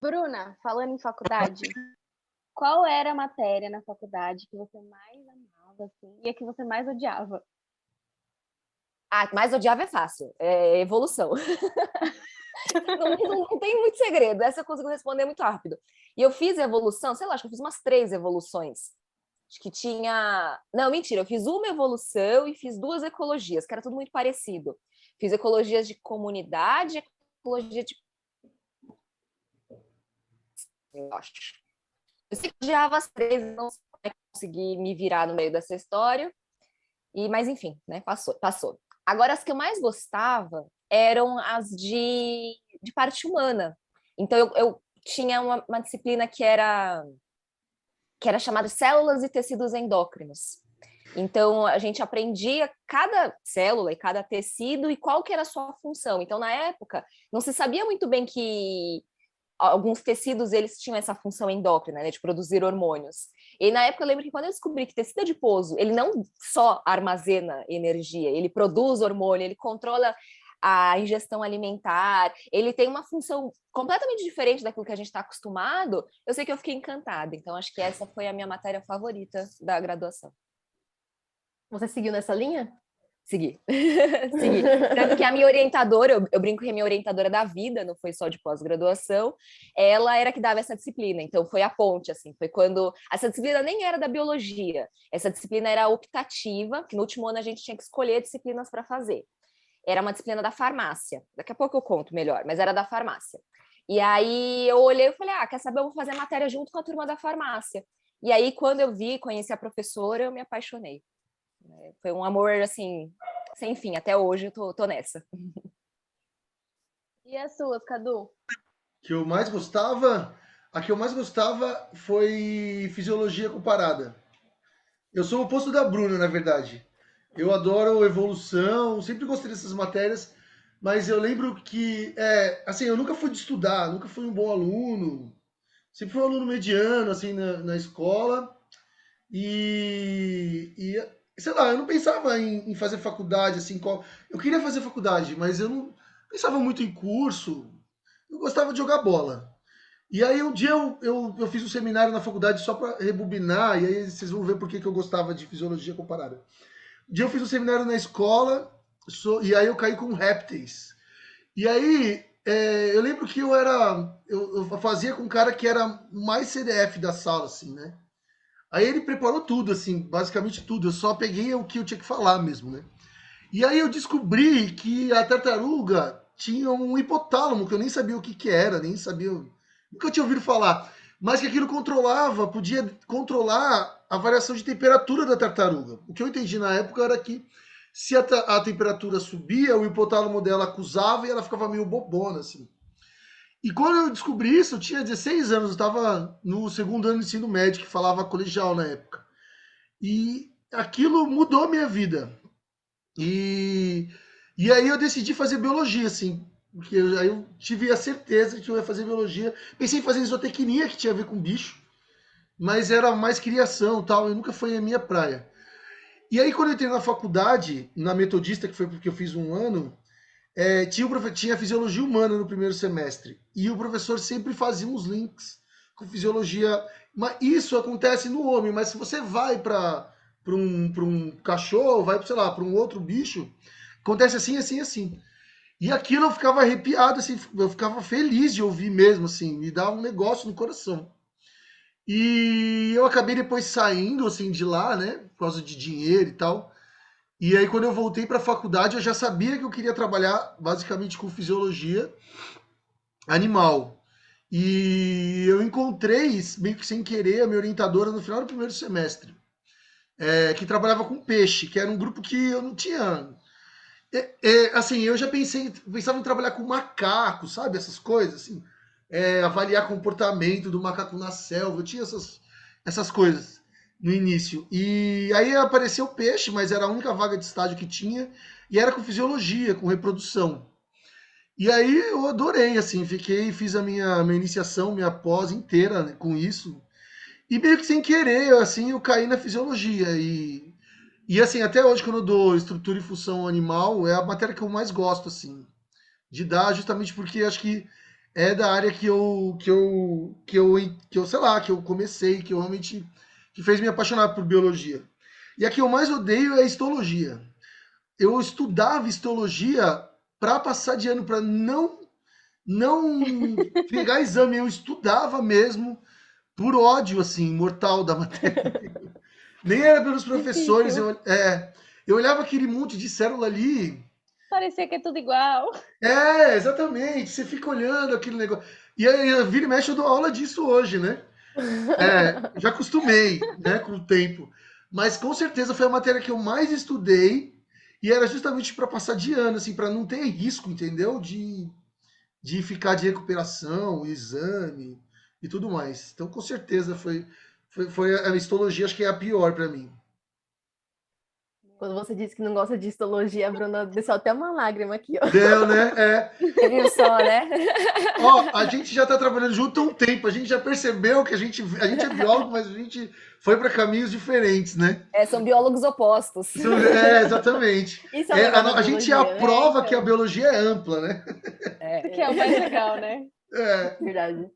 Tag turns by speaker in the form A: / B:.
A: Bruna, falando em faculdade, qual era a matéria na faculdade que você mais amava, assim, e a que você mais odiava?
B: Ah, mais odiava é fácil, é evolução. Não tem muito segredo, essa eu consigo responder muito rápido. E eu fiz evolução, sei lá, acho que eu fiz umas 3 evoluções. Acho que tinha. Não, mentira, eu fiz uma evolução e fiz 2 ecologias, que era tudo muito parecido. Fiz ecologias de comunidade, ecologia de. Eu acho. Eu sempre odiava as 3, não sei como é que eu consegui me virar no meio dessa história. Mas enfim, né? Passou, passou. Agora, as que eu mais gostava eram as de parte humana. Então, eu tinha uma disciplina que era chamada Células e Tecidos Endócrinos. Então, a gente aprendia cada célula e cada tecido e qual que era a sua função. Então, na época, não se sabia muito bem que alguns tecidos eles tinham essa função endócrina, né, de produzir hormônios. E na época eu lembro que quando eu descobri que tecido adiposo, ele não só armazena energia, ele produz hormônio, ele controla a ingestão alimentar, ele tem uma função completamente diferente daquilo que a gente está acostumado, eu sei que eu fiquei encantada. Então, acho que essa foi a minha matéria favorita da graduação.
C: Você seguiu nessa linha?
B: Segui. Segui. Tanto que a minha orientadora, eu brinco que a minha orientadora da vida, não foi só de pós-graduação, ela era que dava essa disciplina. Então, foi a ponte, assim, foi quando. Essa disciplina nem era da biologia, essa disciplina era optativa, que no último ano a gente tinha que escolher disciplinas para fazer. Era uma disciplina da farmácia. Daqui a pouco eu conto melhor, mas era da farmácia. E aí eu olhei e falei: ah, quer saber? Eu vou fazer a matéria junto com a turma da farmácia. E aí, quando eu vi, conheci a professora, eu me apaixonei. Foi um amor, assim, sem fim. Até hoje eu tô nessa.
A: E as suas, Cadu?
D: Que eu mais gostava, a que eu mais gostava foi fisiologia comparada. Eu sou o oposto da Bruna, na verdade. Eu adoro evolução, sempre gostei dessas matérias, mas eu lembro que, assim, eu nunca fui de estudar, nunca fui um bom aluno, sempre fui um aluno mediano, assim, na escola, sei lá, eu não pensava em fazer faculdade, assim, eu queria fazer faculdade, mas eu não pensava muito em curso, eu gostava de jogar bola. E aí um dia eu fiz um seminário na faculdade só para rebobinar, e aí vocês vão ver por que eu gostava de fisiologia comparada. Um dia eu fiz um seminário na escola, e aí eu caí com répteis. E aí eu lembro que eu fazia com um cara que era mais CDF da sala, assim, né? Aí ele preparou tudo, assim, basicamente tudo. Eu só peguei o que eu tinha que falar mesmo, né? E aí eu descobri que a tartaruga tinha um hipotálamo, que eu nem sabia o que era, nem sabia, nunca tinha ouvido falar. Mas que aquilo podia controlar a variação de temperatura da tartaruga. O que eu entendi na época era que se a temperatura subia, o hipotálamo dela acusava e ela ficava meio bobona, assim. E quando eu descobri isso, eu tinha 16 anos, eu estava no segundo ano de ensino médio, que falava colegial na época. E aquilo mudou a minha vida. E, e aí eu decidi fazer biologia, assim. Porque aí eu tive a certeza que eu ia fazer biologia. Pensei em fazer isotecnia, que tinha a ver com bicho, mas era mais criação e tal, e nunca foi a minha praia. E aí, quando eu entrei na faculdade, na Metodista, que foi porque eu fiz um ano, tinha fisiologia humana no primeiro semestre. E o professor sempre fazia uns links com fisiologia. Mas isso acontece no homem, mas se você vai para um cachorro, vai, sei lá, para um outro bicho, acontece assim, assim, assim. E aquilo eu ficava arrepiado, assim, eu ficava feliz de ouvir mesmo, assim, me dava um negócio no coração. E eu acabei depois saindo, assim, de lá, né, por causa de dinheiro e tal. E aí, quando eu voltei para a faculdade, eu já sabia que eu queria trabalhar basicamente com fisiologia animal. E eu encontrei, meio que sem querer, a minha orientadora no final do primeiro semestre, que trabalhava com peixe, que era um grupo que eu não tinha. Assim, eu já pensava em trabalhar com macaco, sabe? Essas coisas, assim. Avaliar comportamento do macaco na selva. Eu tinha essas coisas no início. E aí apareceu o peixe, mas era a única vaga de estágio que tinha. E era com fisiologia, com reprodução. E aí eu adorei, assim, fiz a minha iniciação, minha pós inteira, né, com isso. E meio que sem querer, assim, eu caí na fisiologia. E assim, até hoje, quando eu dou estrutura e função animal, é a matéria que eu mais gosto, assim, de dar, justamente porque acho que é da área sei lá, que eu comecei, que eu realmente, que fez me apaixonar por biologia. E a que eu mais odeio é a histologia. Eu estudava histologia para passar de ano, para não pegar exame, eu estudava mesmo por ódio, assim, mortal da matéria. Nem era pelos professores,
A: Difícil.
D: eu olhava aquele monte de célula ali.
A: Parecia que é tudo igual.
D: Exatamente, você fica olhando aquele negócio. E aí, vira e mexe, eu dou aula disso hoje, né? Já acostumei, né, com o tempo. Mas com certeza foi a matéria que eu mais estudei e era justamente para passar de ano, assim, para não ter risco, entendeu? De ficar de recuperação, exame e tudo mais. Então, com certeza foi a histologia, acho que é a pior para mim.
C: Quando você disse que não gosta de histologia, a Bruna desceu até uma lágrima aqui, ó.
D: Deu, né?
B: Você viu só, né?
D: Ó, a gente já está trabalhando junto há um tempo, a gente já percebeu que a gente é biólogo, mas a gente foi para caminhos diferentes, né?
B: São biólogos opostos.
D: Exatamente.
C: Isso é o legal da
D: A gente é
C: biologia,
D: a
C: né?
D: prova que a
A: Então.
D: biologia é ampla, né?
A: Isso que é o mais legal, né?
D: É.
C: Verdade.